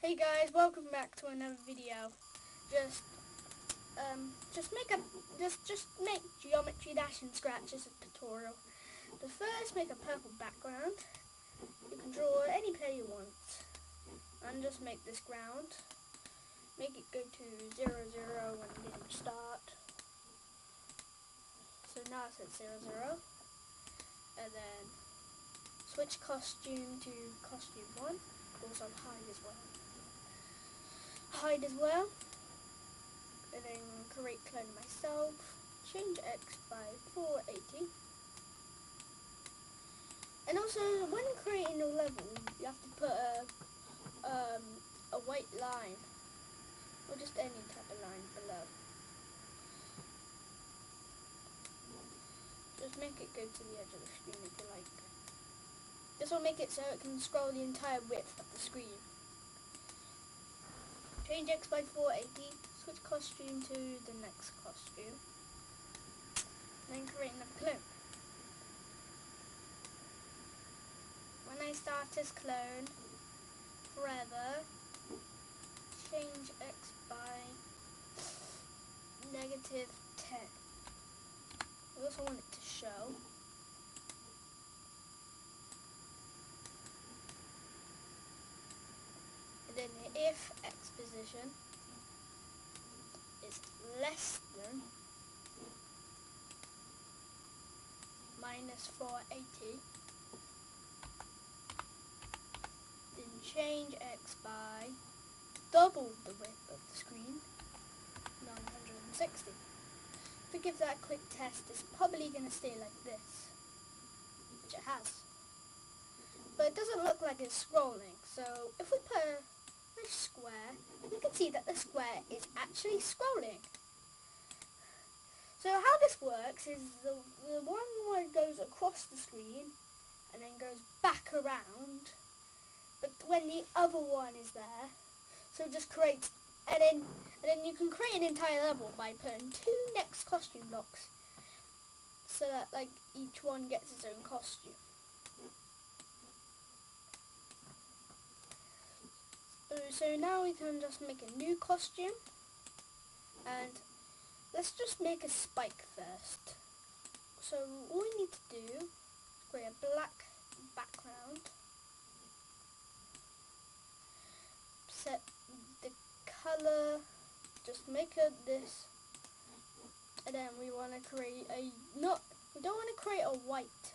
Hey guys, welcome back to another video. Just make Geometry Dash and Scratch as a tutorial. But first, make a purple background. You can draw any player you want, and just make this ground. Make it go to 0, 0 when the game start. So now it says 0, 0, and then switch costume to costume 1. Also hide as well, and then create clone myself, change X by 480, and also when creating a level you have to put a white line or just any type of line below. Just make it go to the edge of the screen if you like. This will make it so it can scroll the entire width of the screen. Change X by 480, switch costume to the next costume, then create another clone. When I start this clone, forever, change X by -10. I also want it to show. And then if X position is less than -480, then change X by double the width of the screen, 960. If we give that a quick test, it's probably going to stay like this, which it has. But it doesn't look like it's scrolling, so if we put a square, you can see that the square is actually scrolling. So how this works is the one where it goes across the screen and then goes back around, but when the other one is there, so it just creates, and then you can create an entire level by putting 2 next costume blocks, so that like each one gets its own costume. So now we can just make a new costume, and let's just make a spike first. So all we need to do is create a black background, set the color, just make it this, and then we want to create we don't want to create a white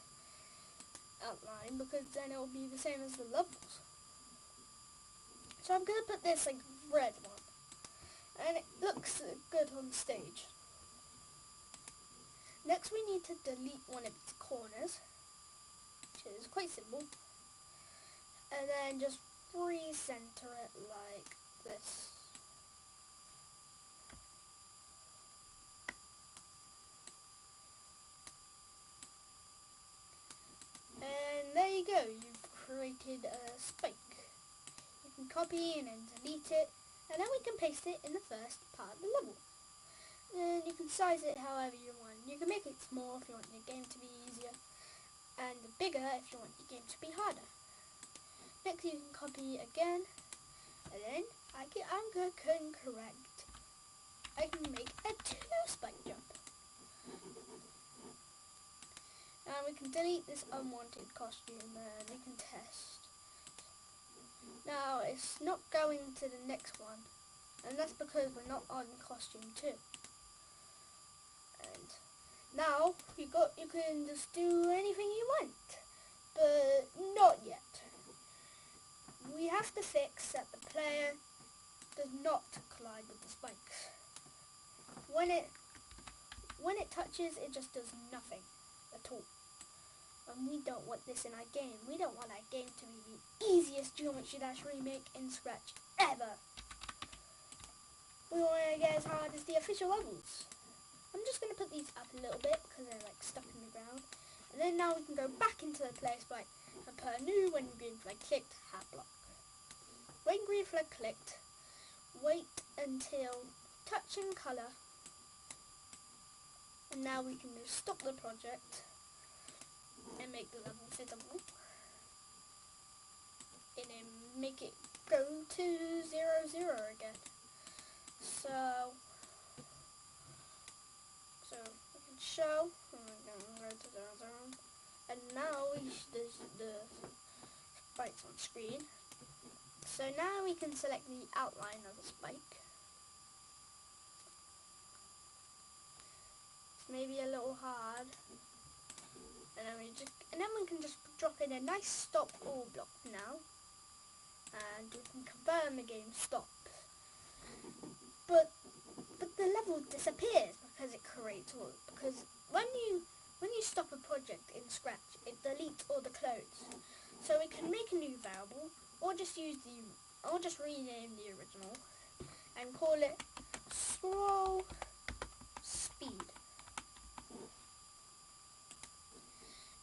outline because then it will be the same as the levels. So I'm going to put this like red one, and it looks good on stage. Next we need to delete one of its corners, which is quite simple, and then just recenter it like this. And there you go, you've created a spike. You can copy and then delete it, and then we can paste it in the first part of the level. And you can size it however you want. You can make it small if you want your game to be easier, and bigger if you want your game to be harder. Next you can copy again, and then I'm correct. I can make a 2 spike jump. And we can delete this unwanted costume and we can test. Now it's not going to the next one, and that's because we're not on costume 2. And now you can just do anything you want, but not yet. We have to fix that the player does not collide with the spikes. When it touches, it just does nothing at all. And we don't want this in our game. We don't want our game to be the easiest Geometry Dash remake in Scratch ever. We want to get as hard as the official levels. I'm just going to put these up a little bit because they're like stuck in the ground. And then now we can go back into the player spike and put a new when green flag clicked hat block. When green flag clicked, wait until touch and colour. And now we can just stop the project and make the level fittable. And then make it go to again. So we can show, and now there's the spikes on screen. So now we can select the outline of the spike. It's maybe a little hard, and then we can just drop in a nice stop all block now, and we can confirm the game stops. But the level disappears because it creates all. Because when you stop a project in Scratch, it deletes all the codes. So we can make a new variable, or just rename the original, and call it scroll speed.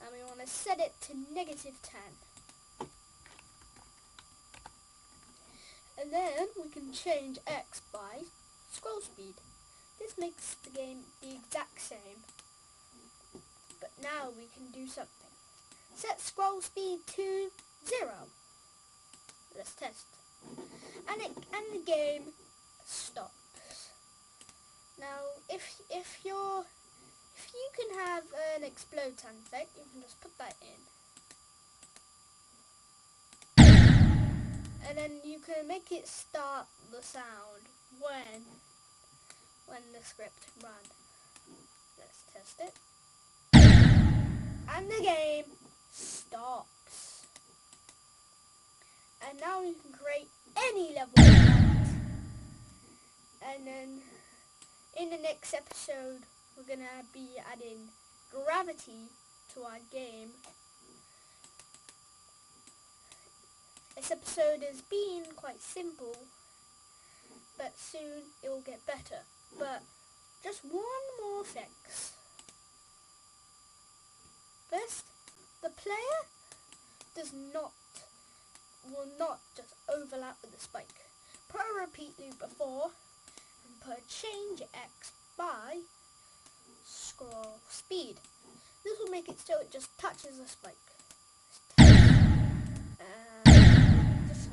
And we want to set it to -10. And then we can change X by scroll speed. This makes the game the exact same, but now we can do something. Set scroll speed to 0. Let's test. And the game stops. Now if you can have an explode sound effect, you can just put that in. And then you can make it start the sound when the script runs. Let's test it. And the game stops. And now you can create any level you want. And then in the next episode, we're going to be adding gravity to our game. This episode has been quite simple, but soon it will get better. But just one more fix. First, the player will not just overlap with the spike. Put a repeat loop before and put a change X by scroll speed. This will make it so it just touches the spike.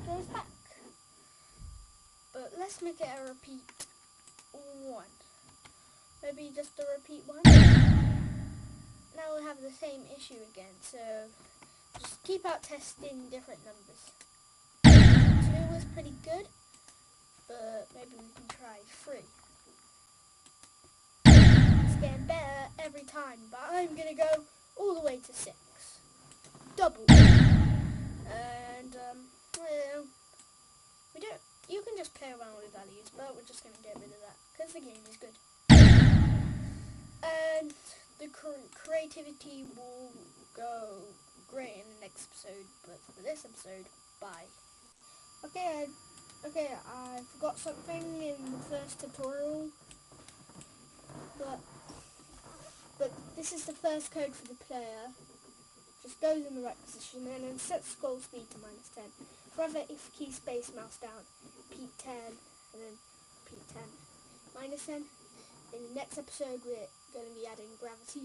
Goes back. But let's make it a repeat 1. Maybe just a repeat 1. Now we'll have the same issue again, so just keep out testing different numbers. 2 was pretty good, but maybe we can try 3. It's getting better every time, but I'm gonna go all the way to 6. Double. And you can just play around with values, but we're just going to get rid of that because the game is good. And the creativity will go great in the next episode, but for this episode, bye. Okay, I forgot something in the first tutorial, but this is the first code for the player. Just goes in the right position and then set scroll speed to -10. Forever if key space mouse down, repeat 10 and then repeat 10. -10. In the next episode we're going to be adding gravity.